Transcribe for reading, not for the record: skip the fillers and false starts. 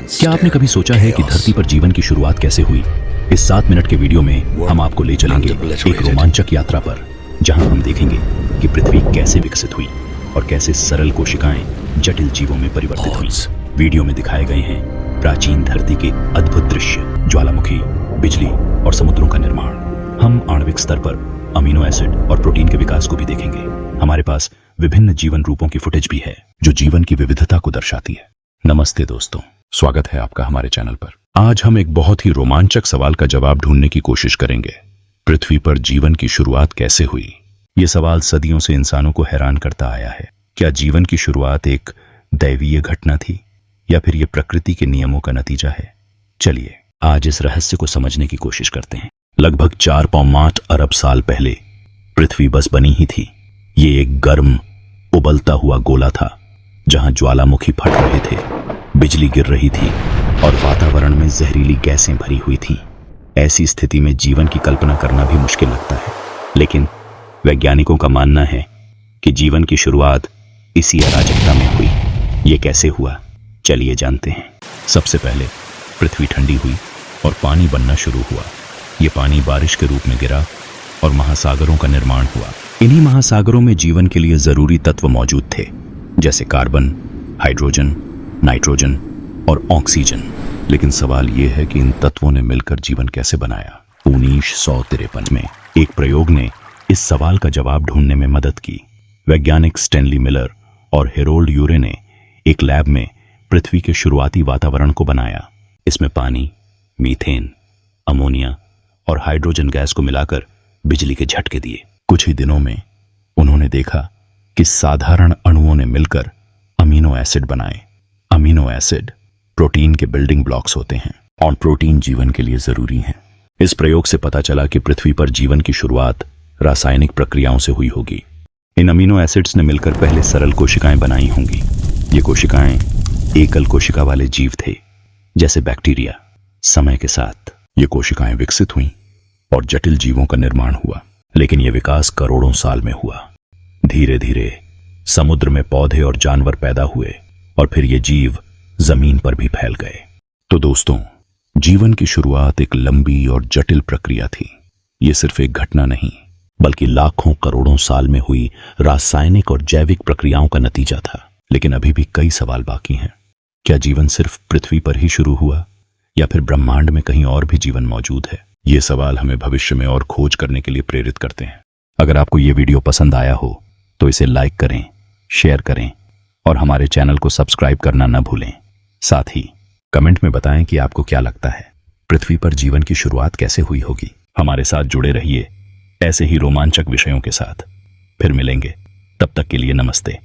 क्या आपने कभी सोचा है कि धरती पर जीवन की शुरुआत कैसे हुई? इस 7 मिनट के वीडियो में हम आपको ले चलेंगे एक रोमांचक यात्रा पर, जहां हम देखेंगे कि पृथ्वी कैसे विकसित हुई और कैसे सरल कोशिकाएं जटिल जीवों में परिवर्तित हुई। वीडियो में दिखाए गए हैं प्राचीन धरती के अद्भुत दृश्य, ज्वालामुखी, बिजली और समुद्रों का निर्माण। हम आणविक स्तर पर अमीनो एसिड और प्रोटीन के विकास को भी देखेंगे। हमारे पास विभिन्न जीवन रूपों की फुटेज भी है जो जीवन की विविधता को दर्शाती है। नमस्ते दोस्तों, स्वागत है आपका हमारे चैनल पर। आज हम एक बहुत ही रोमांचक सवाल का जवाब ढूंढने की कोशिश करेंगे। पृथ्वी पर जीवन की शुरुआत कैसे हुई? ये सवाल सदियों से इंसानों को हैरान करता आया है। क्या जीवन की शुरुआत एक दैवीय घटना थी या फिर ये प्रकृति के नियमों का नतीजा है? चलिए आज इस रहस्य को समझने की कोशिश करते हैं। लगभग 4.8 अरब साल पहले पृथ्वी बस बनी ही थी। ये एक गर्म उबलता हुआ गोला था जहां ज्वालामुखी फट रहे थे, बिजली गिर रही थी और वातावरण में जहरीली गैसें भरी हुई थीं। ऐसी स्थिति में जीवन की कल्पना करना भी मुश्किल लगता है, लेकिन वैज्ञानिकों का मानना है कि जीवन की शुरुआत इसी अराजकता में हुई। ये कैसे हुआ, चलिए जानते हैं। सबसे पहले पृथ्वी ठंडी हुई और पानी बनना शुरू हुआ। ये पानी बारिश के रूप में गिरा और महासागरों का निर्माण हुआ। इन्हीं महासागरों में जीवन के लिए जरूरी तत्व मौजूद थे, जैसे कार्बन, हाइड्रोजन, नाइट्रोजन और ऑक्सीजन। लेकिन सवाल यह है कि इन तत्वों ने मिलकर जीवन कैसे बनाया? 1953 में एक प्रयोग ने इस सवाल का जवाब ढूंढने में मदद की। वैज्ञानिक स्टैनली मिलर और हेरोल्ड यूरे ने एक लैब में पृथ्वी के शुरुआती वातावरण को बनाया। इसमें पानी, मीथेन, अमोनिया और हाइड्रोजन गैस को मिलाकर बिजली के झटके दिए। कुछ ही दिनों में उन्होंने देखा कि साधारण अणुओं ने मिलकर अमीनो एसिड बनाए। अमीनो एसिड प्रोटीन के बिल्डिंग ब्लॉक्स होते हैं और प्रोटीन जीवन के लिए जरूरी हैं। इस प्रयोग से पता चला कि पृथ्वी पर जीवन की शुरुआत रासायनिक प्रक्रियाओं से हुई होगी। इन अमीनो एसिड्स ने मिलकर पहले सरल कोशिकाएं बनाई होंगी। ये कोशिकाएं एकल कोशिका वाले जीव थे, जैसे बैक्टीरिया। समय के साथ ये कोशिकाएं विकसित हुईं और जटिल जीवों का निर्माण हुआ। लेकिन यह विकास करोड़ों साल में हुआ। धीरे धीरे समुद्र में पौधे और जानवर पैदा हुए और फिर ये जीव जमीन पर भी फैल गए। तो दोस्तों, जीवन की शुरुआत एक लंबी और जटिल प्रक्रिया थी। ये सिर्फ एक घटना नहीं, बल्कि लाखों करोड़ों साल में हुई रासायनिक और जैविक प्रक्रियाओं का नतीजा था। लेकिन अभी भी कई सवाल बाकी हैं। क्या जीवन सिर्फ पृथ्वी पर ही शुरू हुआ या फिर ब्रह्मांड में कहीं और भी जीवन मौजूद है? ये सवाल हमें भविष्य में और खोज करने के लिए प्रेरित करते हैं। अगर आपको ये वीडियो पसंद आया हो तो इसे लाइक करें, शेयर करें और हमारे चैनल को सब्सक्राइब करना न भूलें। साथ ही कमेंट में बताएं कि आपको क्या लगता है, पृथ्वी पर जीवन की शुरुआत कैसे हुई होगी। हमारे साथ जुड़े रहिए ऐसे ही रोमांचक विषयों के साथ। फिर मिलेंगे, तब तक के लिए नमस्ते।